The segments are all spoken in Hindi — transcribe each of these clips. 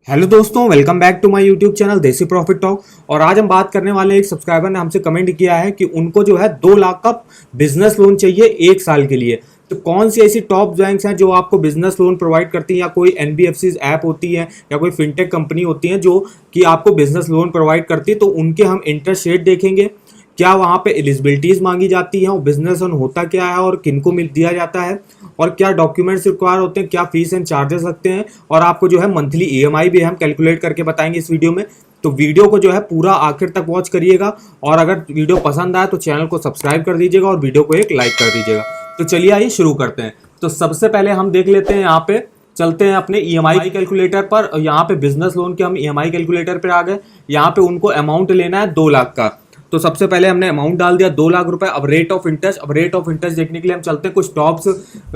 हेलो दोस्तों, welcome back to my YouTube channel Desi profit talk. और आज हम बात करने वाले एक सब्सक्राइबर ने हमसे कमेंट किया है कि उनको जो है 2 लाख का बिजनेस लोन चाहिए 1 साल के लिए। तो कौन सी ऐसी टॉप बैंक्स हैं जो आपको बिजनेस लोन प्रोवाइड करती हैं, या कोई एनबीएफसी ऐप होती है या कोई फिनटेक कंपनी होती है जो कि आपको बिजनेस लोन प्रोवाइड करती है। तो उनके हम इंटरेस्ट रेट देखेंगे, क्या वहाँ पे एलिजिबिलिटीज मांगी जाती हैं, और बिजनेस लोन होता क्या है और किनको मिल दिया जाता है, और क्या डॉक्यूमेंट्स रिक्वायर होते हैं, क्या फीस एंड चार्जेस लगते हैं, और आपको जो है मंथली ईएमआई भी हम कैलकुलेट करके बताएंगे इस वीडियो में। तो वीडियो को जो है पूरा आखिर तक वॉच करिएगा, और अगर वीडियो पसंद आए तो चैनल को सब्सक्राइब कर दीजिएगा और वीडियो को एक लाइक कर दीजिएगा। तो चलिए आइए शुरू करते हैं। तो सबसे पहले हम देख लेते हैं, यहाँ पे चलते हैं अपने ईएमआई कैलकुलेटर पर। यहाँ पे बिजनेस लोन के हम ईएमआई कैलकुलेटर पर आ गए। यहाँ पे उनको अमाउंट लेना है 2 लाख का। तो सबसे पहले हमने अमाउंट डाल दिया 2 लाख रुपए। अब रेट ऑफ इंटरेस्ट देखने के लिए हम चलते हैं कुछ टॉप्स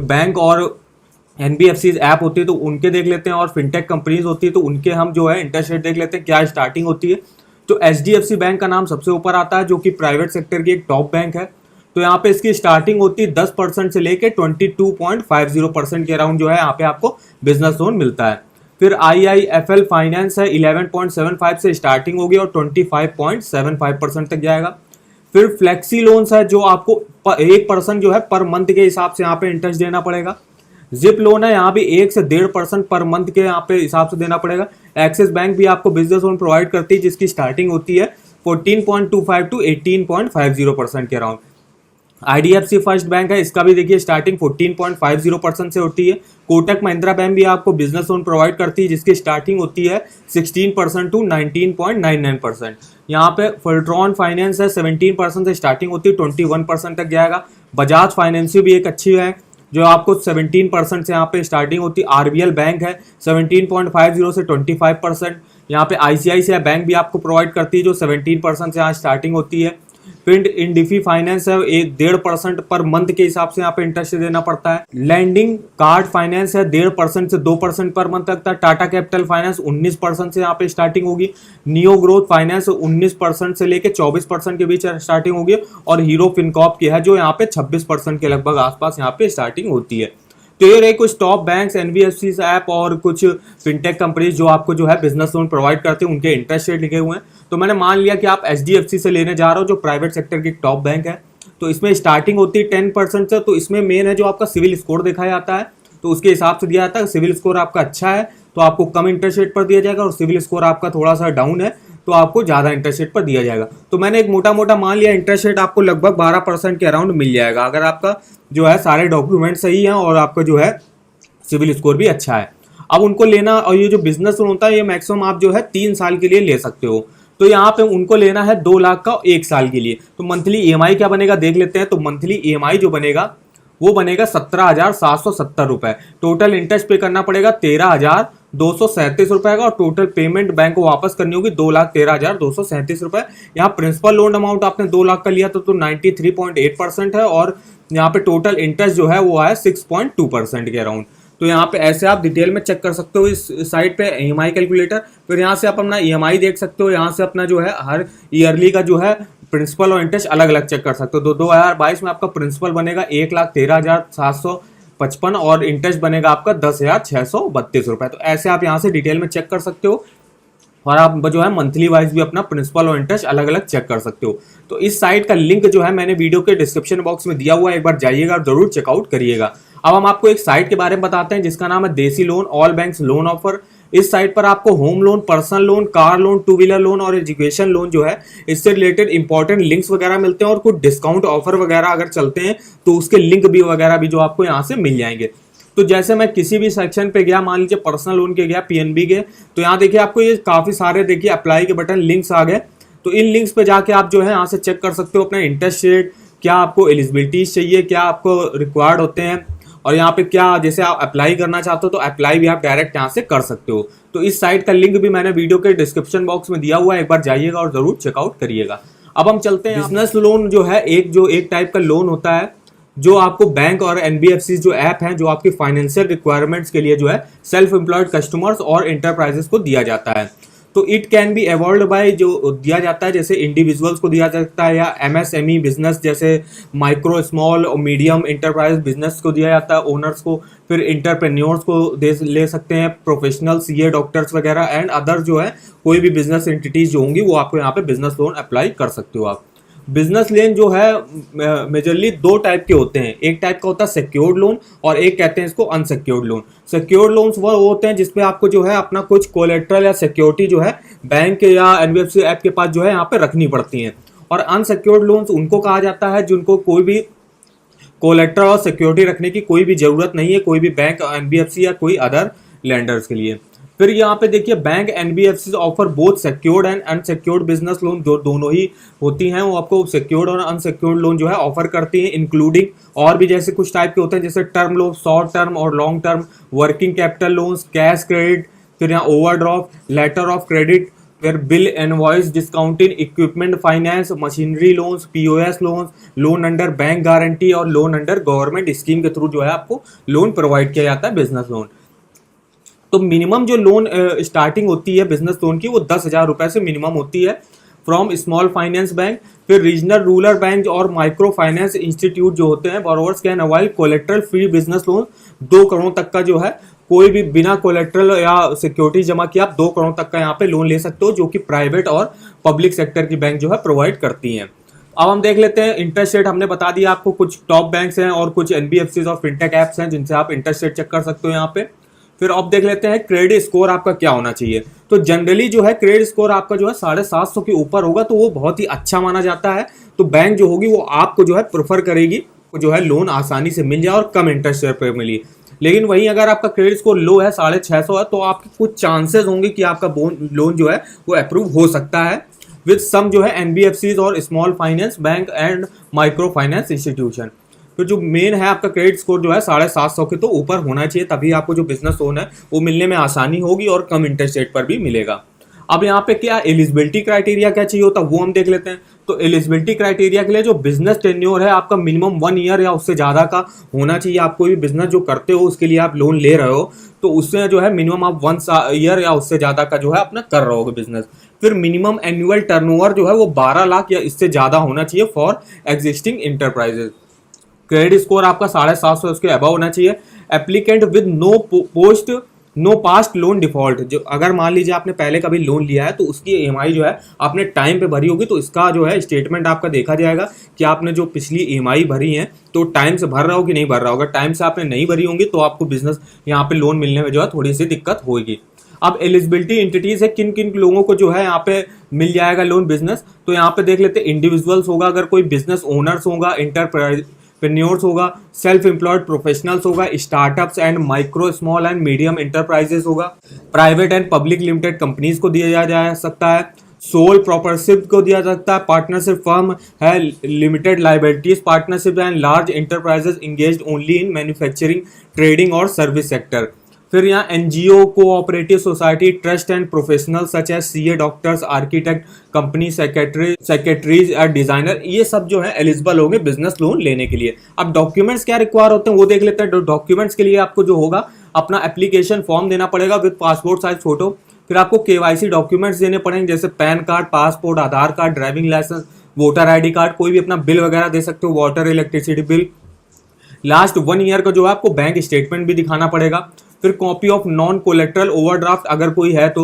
बैंक और एनबीएफसी ऐप होती है तो उनके देख लेते हैं, और फिनटेक कंपनीज होती है तो उनके हम जो है इंटरेस्ट रेट देख लेते हैं क्या स्टार्टिंग होती है। तो एचडीएफसी बैंक का नाम सबसे ऊपर आता है, जो कि प्राइवेट सेक्टर की एक टॉप बैंक है। तो यहाँ पे इसकी स्टार्टिंग होती है 10% से लेके 22.50% के अराउंड जो है यहाँ पे आपको बिजनेस लोन मिलता है। फिर आईआईएफएल फाइनेंस है, 11.75 से स्टार्टिंग होगी और 25.75% तक जाएगा। फिर फ्लेक्सी लोन्स है जो आपको 1% जो है पर मंथ के हिसाब से यहाँ पे इंटरेस्ट देना पड़ेगा। जिप लोन है, यहाँ भी 1 से 1.5% पर मंथ के यहाँ पे हिसाब से देना पड़ेगा। एक्सिस बैंक भी आपको बिजनेस लोन प्रोवाइड करती है, जिसकी स्टार्टिंग होती है 14.25 टू 18.50% के अराउंड। आईडीएफसी फर्स्ट बैंक है, इसका भी देखिए स्टार्टिंग 14.50% से होती है। कोटक महिंद्रा बैंक भी आपको बिजनेस लोन प्रोवाइड करती है, जिसकी स्टार्टिंग होती है 16% टू 19.99%। यहाँ पे फुलट्रॉन फाइनेंस है, 17% से स्टार्टिंग होती है, 21% तक जाएगा। बजाज फाइनेंस भी एक अच्छी है जो आपको 17% से यहाँ पे स्टार्टिंग होती है। आरबीएल बैंक है 17.50 से 25%। यहाँ पे आईसीआईसीआई बैंक भी आपको प्रोवाइड करती है जो 17% से यहाँ स्टार्टिंग होती है। फिर इंडिफी फाइनेंस है, 1.5% पर मंथ के हिसाब से यहाँ पे इंटरेस्ट देना पड़ता है। लैंडिंग कार्ड फाइनेंस है, 1.5% से 2% पर मंथ लगता है। टाटा कैपिटल फाइनेंस 19% से यहाँ पे स्टार्टिंग होगी। नियो ग्रोथ फाइनेंस 19% से लेके 24% के बीच स्टार्टिंग होगी। और हीरो फिनकॉर्प की है जो यहाँ पे 26% के लगभग आसपास यहाँ पे स्टार्टिंग होती है। तो ये रहे कुछ टॉप बैंक्स, एनबीएफसी ऐप और कुछ फिनटेक कंपनीज जो आपको जो है बिजनेस लोन प्रोवाइड करते हैं, उनके इंटरेस्ट रेट लिखे हुए हैं। तो मैंने मान लिया कि आप एचडीएफसी से लेने जा रहे हो जो प्राइवेट सेक्टर की टॉप बैंक है। तो इसमें स्टार्टिंग होती है 10% से। तो इसमें मेन है जो आपका सिविल स्कोर देखा जाता है, तो उसके हिसाब से दिया जाता है। सिविल स्कोर आपका अच्छा है तो आपको कम इंटरेस्ट रेट पर दिया जाएगा, और सिविल स्कोर आपका थोड़ा सा डाउन है तो आपको ज़्यादा इंटरेस्ट रेट पर दिया जाएगा। तो मैंने एक मोटा मोटा मान लिया इंटरेस्ट रेट आपको लगभग 12% के अराउंड मिल जाएगा, अगर आपका जो है सारे डॉक्यूमेंट सही हैं और आपका जो है सिविल स्कोर भी अच्छा है। अब उनको लेना, और ये जो बिजनेस लोन होता है ये मैक्सिमम आप जो है 3 साल के लिए ले सकते हो। तो यहाँ पे उनको लेना है 2 लाख का 1 साल के लिए। तो मंथली ईएमआई क्या बनेगा देख लेते हैं। तो मंथली ईएमआई जो बनेगा वो बनेगा 17,770 रुपए। टोटल इंटरेस्ट पे करना पड़ेगा 13,237 रुपए का, और टोटल पेमेंट बैंक को वापस करनी होगी 2,13,237 रुपए। यहाँ प्रिंसिपल लोन अमाउंट आपने 2 लाख का लिया तो 93.8% है, और यहाँ पे टोटल इंटरेस्ट जो है वो है 6.2% के अराउंड। तो यहाँ पे ऐसे आप डिटेल में चेक कर सकते हो इस साइट पे ईएमआई कैलकुलेटर। फिर यहाँ से आप अपना ईएमआई देख सकते हो, यहाँ से अपना जो है हर ईयरली का जो है प्रिंसिपल और इंटरेस्ट अलग अलग चेक कर सकते हो। तो 2022 में आपका प्रिंसिपल बनेगा 1,13,755, और इंटरेस्ट बनेगा आपका 10,632 रुपए। तो ऐसे आप यहाँ से डिटेल में चेक कर सकते हो, और आप जो है मंथली वाइज भी अपना प्रिंसिपल और इंटरेस्ट अलग अलग चेक कर सकते हो। तो इस साइट का लिंक जो है मैंने वीडियो के डिस्क्रिप्शन बॉक्स में दिया हुआ है, एक बार जाइएगा और जरूर चेकआउट करिएगा। अब हम आपको एक साइट के बारे में बताते हैं जिसका नाम है देसी loan, all banks loan offer. इस साइट पर आपको home loan, personal loan, car loan, 2 wheeler loan और एजुकेशन लोन जो है इससे रिलेटेड इंपॉर्टेंट लिंक्स वगैरह मिलते हैं, और कुछ डिस्काउंट ऑफर वगैरह अगर चलते हैं तो उसके लिंक भी वगैरह भी जो आपको यहाँ से मिल जाएंगे। तो जैसे मैं किसी भी सेक्शन पे गया, मान लीजिए पर्सनल लोन के गया, पीएनबी के, तो यहाँ देखिए आपको ये काफी सारे देखिए अप्लाई के बटन लिंक्स आ गए। तो इन लिंक्स पे जाके आप जो है यहाँ से चेक कर सकते हो अपना इंटरेस्ट रेट, क्या आपको एलिजिबिलिटीज चाहिए, क्या आपको रिक्वायर्ड होते हैं, और यहाँ पे क्या जैसे आप अप्लाई करना चाहते हो तो अप्लाई भी आप डायरेक्ट यहाँ से कर सकते हो। तो इस साइट का लिंक भी मैंने वीडियो के डिस्क्रिप्शन बॉक्स में दिया हुआ है, एक बार जाइएगा और जरूर चेकआउट करिएगा। अब हम चलते हैं बिजनेस लोन जो है, एक टाइप का लोन होता है जो आपको बैंक और एनबीएफसी जो ऐप हैं जो आपकी फाइनेंशियल रिक्वायरमेंट्स के लिए जो है सेल्फ एम्प्लॉयड कस्टमर्स और इंटरप्राइजेस को दिया जाता है। तो it can be avoid by जो दिया जाता है, जैसे इंडिविजुअल्स को दिया जाता है या एमएसएमई बिजनेस जैसे माइक्रो स्मॉल और मीडियम इंटरप्राइज बिजनेस को दिया जाता है ओनर्स को, फिर इंटरप्रेन्योर्स को ले सकते हैं, प्रोफेशनल सीए डॉक्टर्स वगैरह एंड अदर जो है कोई भी बिजनेस एंटिटीज जो होंगी वो आपको यहाँ पे बिजनेस लोन अप्लाई कर सकते हो आप। बिजनेस लोन जो है मेजरली दो टाइप के होते हैं, एक टाइप का होता है सिक्योर्ड लोन और एक कहते हैं इसको अनसिक्योर्ड लोन। सिक्योर्ड लोन्स वो होते हैं जिसपे आपको जो है अपना कुछ कोलेट्रल या सिक्योरिटी जो है बैंक या एनबीएफसी ऐप के पास जो है यहाँ पे रखनी पड़ती है। और अनसिक्योर्ड लोन्स उनको कहा जाता है जिनको कोई भी कोलेट्रल और सिक्योरिटी रखने की कोई भी जरूरत नहीं है, कोई भी बैंक, एनबीएफसी या कोई अदर लेंडर्स के लिए। फिर यहाँ पे देखिए bank NBFC offer both secured and unsecured business loan, जो दोनों ही होती हैं वो आपको सिक्योर्ड और अनसिक्योर्ड लोन जो है ऑफर करती हैं, इंक्लूडिंग और भी जैसे कुछ टाइप के होते हैं जैसे टर्म लोन, शॉर्ट टर्म और long term, working capital loans, cash credit, फिर यहाँ ओवरड्राफ्ट, लेटर ऑफ क्रेडिट, फिर bill invoice discounting, equipment finance, machinery loans, POS loans, loan under bank guarantee और लोन अंडर गवर्नमेंट स्कीम के थ्रू जो है आपको लोन प्रोवाइड किया जाता है बिजनेस लोन। तो मिनिमम जो लोन स्टार्टिंग होती है बिजनेस लोन की वो 10,000 रुपए से मिनिमम होती है फ्रॉम स्मॉल फाइनेंस बैंक। फिर रीजनल रूरल बैंक और माइक्रो फाइनेंस इंस्टीट्यूट जो होते हैं borrowers can avail collateral free business loan 2 crore तक का जो है कोई भी बिना कोलेट्रल या सिक्योरिटी जमा किया आप 2 करोड़ तक का यहाँ पे लोन ले सकते हो, जो कि प्राइवेट और पब्लिक सेक्टर की बैंक जो है प्रोवाइड करती हैं। अब हम देख लेते हैं इंटरेस्ट रेट। हमने बता दिया आपको कुछ टॉप बैंक्स हैं और कुछ एनबीएफसी और फिनटेक ऐप्स हैं जिनसे आप इंटरेस्ट रेट चेक कर सकते हो यहाँ पे। फिर अब देख लेते हैं क्रेडिट स्कोर आपका क्या होना चाहिए। तो जनरली जो है क्रेडिट स्कोर आपका जो है 750 के ऊपर होगा तो वो बहुत ही अच्छा माना जाता है, तो बैंक जो होगी वो आपको जो है प्रेफर करेगी जो है लोन आसानी से मिल जाए और कम इंटरेस्ट रेट पर मिली। लेकिन वहीं अगर आपका क्रेडिट स्कोर लो है 650 है तो आपके कुछ चांसेस होंगे कि आपका लोन जो है वो अप्रूव हो सकता है विद सम जो है एनबीएफसीज और small finance bank and micro finance institution. तो जो मेन है आपका क्रेडिट स्कोर जो है 750 के तो ऊपर होना चाहिए, तभी आपको जो बिजनेस लोन है वो मिलने में आसानी होगी और कम इंटरेस्ट रेट पर भी मिलेगा। अब यहाँ पे क्या एलिजिबिलिटी क्राइटेरिया क्या चाहिए होता है वो हम देख लेते हैं। तो एलिजिबिलिटी क्राइटेरिया के लिए जो बिजनेस टेन्योर है आपका मिनिमम 1 ईयर या उससे ज़्यादा का होना चाहिए। आप कोई भी बिजनेस जो करते हो उसके लिए आप लोन ले रहे हो तो उससे जो है मिनिमम आप 1 ईयर या उससे ज़्यादा का जो है अपना कर रहे हो बिजनेस। फिर मिनिमम एनुअल टर्नओवर जो है वो 12 लाख या इससे ज़्यादा होना चाहिए for existing enterprises. Credit score आपका 750 उसके अबव होना चाहिए। Applicant with no past loan default, जो अगर मान लीजिए आपने पहले कभी लोन लिया है तो उसकी ईएमआई जो है आपने टाइम पे भरी होगी तो इसका जो है स्टेटमेंट आपका देखा जाएगा कि आपने जो पिछली ईएमआई भरी है तो टाइम से भर रहा हो कि नहीं भर रहा होगा। टाइम से आपने नहीं भरी होंगी तो आपको बिजनेस यहाँ पे लोन मिलने में जो है थोड़ी सी दिक्कत होगी। अब एलिजिबिलिटी एंटिटीज है किन किन लोगों को जो है यहाँ पे मिल जाएगा लोन बिजनेस, तो यहाँ पे देख लेते हैं। इंडिविजुअल्स होगा, अगर कोई बिजनेस ओनर्स होगा, एंटरप्रेन्योर्स होगा, सेल्फ एम्प्लॉयड प्रोफेशनल्स होगा, startups and micro small and medium enterprises होगा, private and public limited companies को दिया जा सकता है, सोल प्रॉपर्टरशिप को दिया सकता है, पार्टनरशिप फर्म है, limited liabilities partnership and large enterprises engaged only in manufacturing, trading और सर्विस सेक्टर। फिर यहाँ NGO, cooperative society, trust and professional such as CA, doctors, architect, company secretaries और डिजाइनर, ये सब जो है एलिजिबल होंगे बिजनेस लोन लेने के लिए। अब डॉक्यूमेंट्स क्या रिक्वायर होते हैं वो देख लेते हैं। डॉक्यूमेंट्स के लिए आपको जो होगा अपना एप्लीकेशन फॉर्म देना पड़ेगा विद पासपोर्ट साइज फोटो। फिर आपको केवाईसी डॉक्यूमेंट्स देने पड़ेंगे जैसे PAN card, passport, Aadhaar card, driving licence, voter ID card, कोई भी अपना बिल वगैरह दे सकते हो, water electricity bill. Last 1 year का जो है आपको बैंक स्टेटमेंट भी दिखाना पड़ेगा। फिर copy of non collateral overdraft अगर कोई है तो,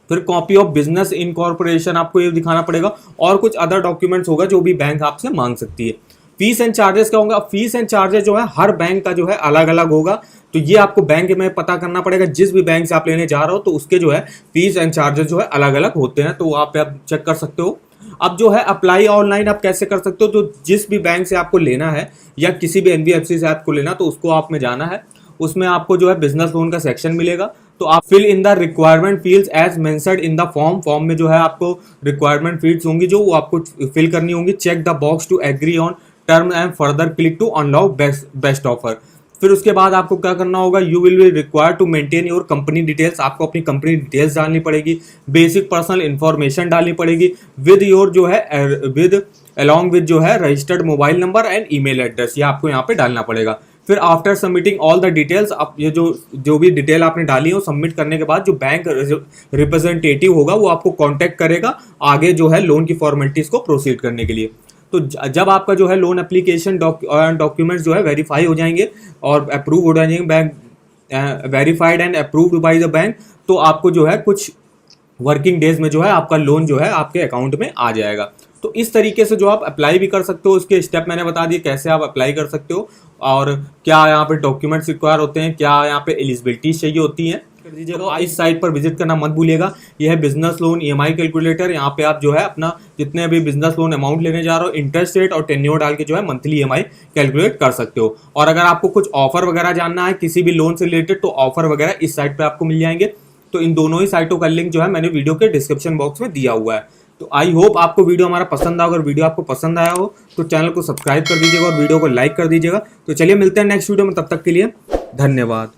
फिर कॉपी ऑफ बिजनेस इनकॉर्पोरेशन आपको ये दिखाना पड़ेगा और कुछ अदर डॉक्यूमेंट्स होगा जो भी बैंक आपसे मांग सकती है। फीस एंड चार्जेस क्या होगा? फीस एंड चार्जेस जो है हर बैंक का जो है अलग अलग होगा, तो ये आपको बैंक में पता करना पड़ेगा। जिस भी बैंक से आप लेने जा रहे हो तो उसके जो है फीस एंड चार्जेस जो है अलग अलग होते हैं, तो आप चेक कर सकते हो। अब जो है अप्लाई ऑनलाइन आप कैसे कर सकते हो, तो जिस भी बैंक से आपको लेना है या किसी भी एनबीएफसी से आपको लेना तो उसको आप में जाना है, उसमें आपको जो है बिजनेस लोन का सेक्शन मिलेगा, तो आप fill in the requirement fields as mentioned in the form में जो है आपको रिक्वायरमेंट फील्ड्स होंगी जो वो आपको फिल करनी होंगी। Check the box to agree on term and further click to unlock best offer. फिर उसके बाद आपको क्या करना होगा, you will be required to maintain your company details, आपको अपनी कंपनी डिटेल्स डालनी पड़ेगी, बेसिक पर्सनल इन्फॉर्मेशन डालनी पड़ेगी विद योर जो है विद अलॉन्ग विद जो है registered mobile number and email address, ये आपको यहाँ पे डालना पड़ेगा। फिर after submitting all the details, आप ये जो भी डिटेल आपने डाली है वो सबमिट करने के बाद जो बैंक रिप्रेजेंटेटिव होगा वो आपको कांटेक्ट करेगा आगे जो है लोन की फॉर्मेलिटीज को प्रोसीड करने के लिए। तो जब आपका जो है लोन एप्लीकेशन डॉक्यूमेंट्स जो है वेरीफाई हो जाएंगे और अप्रूव हो जाएंगे, bank verified and approved by the bank, तो आपको जो है कुछ वर्किंग डेज में जो है आपका लोन जो है आपके अकाउंट में आ जाएगा। तो इस तरीके से जो आप अप्लाई भी कर सकते हो, उसके स्टेप मैंने बता दिए कैसे आप अप्लाई कर सकते हो और क्या यहाँ पे डॉक्यूमेंट्स रिक्वायर होते हैं, क्या यहाँ पे एलिजिबिलिटीज चाहिए होती हैं कर दीजिएगा। तो इस साइट पर विजिट करना मत भूलिएगा। यह है बिजनेस लोन EMI कैलकुलेटर। यहाँ पे आप जो है अपना जितने भी बिजनेस लोन अमाउंट लेने जा रहे हो, इंटरेस्ट रेट और टेन्योर डाल के जो है मंथली EMI कैलकुलेट कर सकते हो। और अगर आपको कुछ ऑफर वगैरह जानना है किसी भी लोन से रिलेटेड, तो ऑफर वगैरह इस साइट पर आपको मिल जाएंगे। तो इन दोनों ही साइटों का लिंक जो है मैंने वीडियो के डिस्क्रिप्शन बॉक्स में दिया हुआ है। तो आई होप आपको वीडियो हमारा पसंद आया। अगर वीडियो आपको पसंद आया हो तो चैनल को सब्सक्राइब कर दीजिएगा और वीडियो को लाइक कर दीजिएगा। तो चलिए मिलते हैं नेक्स्ट वीडियो में, तब तक के लिए धन्यवाद।